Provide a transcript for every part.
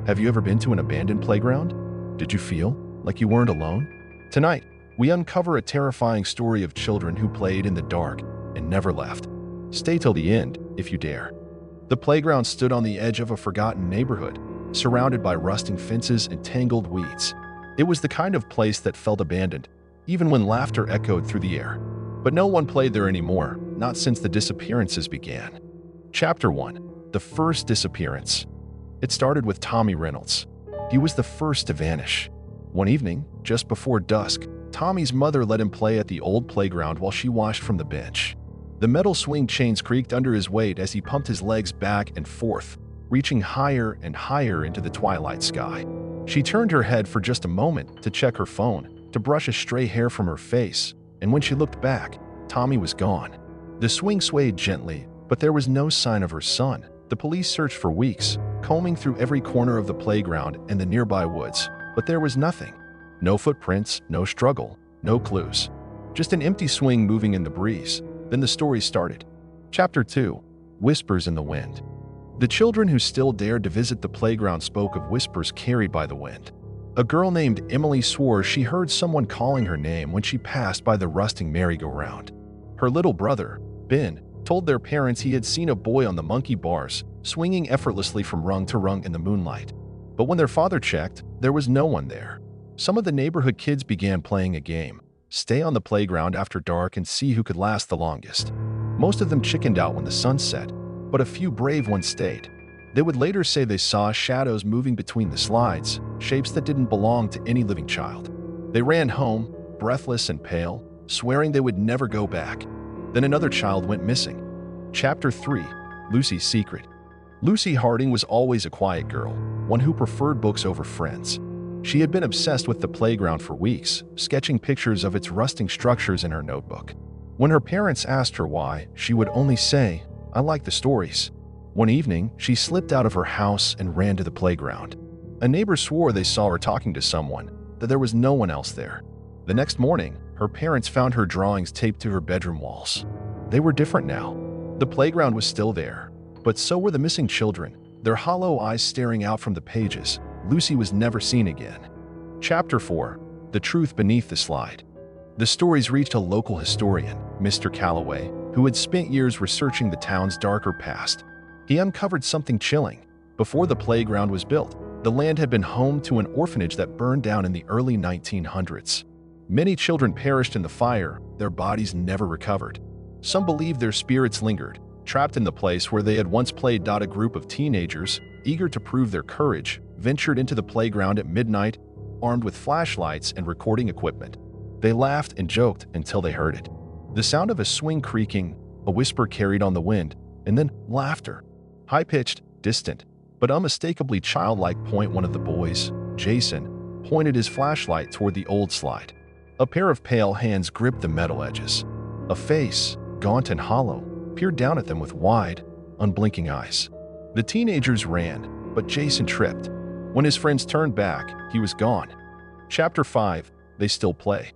Have you ever been to an abandoned playground? Did you feel like you weren't alone? Tonight, we uncover a terrifying story of children who played in the dark and never left. Stay till the end if you dare. The playground stood on the edge of a forgotten neighborhood, surrounded by rusting fences and tangled weeds. It was the kind of place that felt abandoned, even when laughter echoed through the air. But no one played there anymore, not since the disappearances began. Chapter 1. The First Disappearance. It started with Tommy Reynolds. He was the first to vanish. One evening, just before dusk, Tommy's mother let him play at the old playground while she washed from the bench. The metal swing chains creaked under his weight as he pumped his legs back and forth, reaching higher and higher into the twilight sky. She turned her head for just a moment to check her phone, to brush a stray hair from her face, and when she looked back, Tommy was gone. The swing swayed gently, but there was no sign of her son. The police searched for weeks, combing through every corner of the playground and the nearby woods, but there was nothing. No footprints, no struggle, no clues. Just an empty swing moving in the breeze. Then the story started. Chapter 2. Whispers in the Wind. The children who still dared to visit the playground spoke of whispers carried by the wind. A girl named Emily swore she heard someone calling her name when she passed by the rusting merry-go-round. Her little brother, Ben, told their parents he had seen a boy on the monkey bars, swinging effortlessly from rung to rung in the moonlight. But when their father checked, there was no one there. Some of the neighborhood kids began playing a game. Stay on the playground after dark and see who could last the longest. Most of them chickened out when the sun set, but a few brave ones stayed. They would later say they saw shadows moving between the slides, shapes that didn't belong to any living child. They ran home, breathless and pale, swearing they would never go back. Then another child went missing. Chapter 3. Lucy's Secret. Lucy Harding was always a quiet girl, one who preferred books over friends. She had been obsessed with the playground for weeks, sketching pictures of its rusting structures in her notebook. When her parents asked her why, she would only say, "I like the stories." One evening, she slipped out of her house and ran to the playground. A neighbor swore they saw her talking to someone, that there was no one else there. The next morning, her parents found her drawings taped to her bedroom walls. They were different now. The playground was still there, but so were the missing children, their hollow eyes staring out from the pages. Lucy was never seen again. Chapter 4. The Truth Beneath the Slide. The stories reached a local historian, Mr. Calloway, who had spent years researching the town's darker past. He uncovered something chilling. Before the playground was built, the land had been home to an orphanage that burned down in the early 1900s. Many children perished in the fire, their bodies never recovered. Some believed their spirits lingered, trapped in the place where they had once played. A group of teenagers, eager to prove their courage, ventured into the playground at midnight, armed with flashlights and recording equipment. They laughed and joked until they heard it. The sound of a swing creaking, a whisper carried on the wind, and then laughter. High-pitched, distant, but unmistakably childlike. One of the boys, Jason, pointed his flashlight toward the old slide. A pair of pale hands gripped the metal edges. A face, gaunt and hollow, peered down at them with wide, unblinking eyes. The teenagers ran, but Jason tripped. When his friends turned back, he was gone. Chapter 5. They Still Play.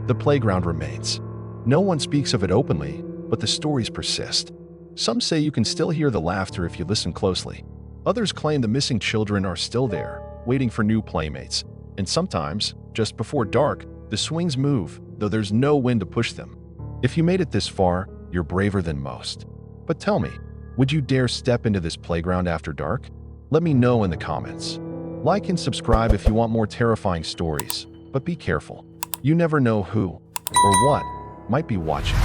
The playground remains. No one speaks of it openly, but the stories persist. Some say you can still hear the laughter if you listen closely. Others claim the missing children are still there, waiting for new playmates. And sometimes, just before dark, the swings move, though there's no wind to push them. If you made it this far, you're braver than most. But tell me, would you dare step into this playground after dark? Let me know in the comments. Like and subscribe if you want more terrifying stories, but be careful. You never know who or what might be watching.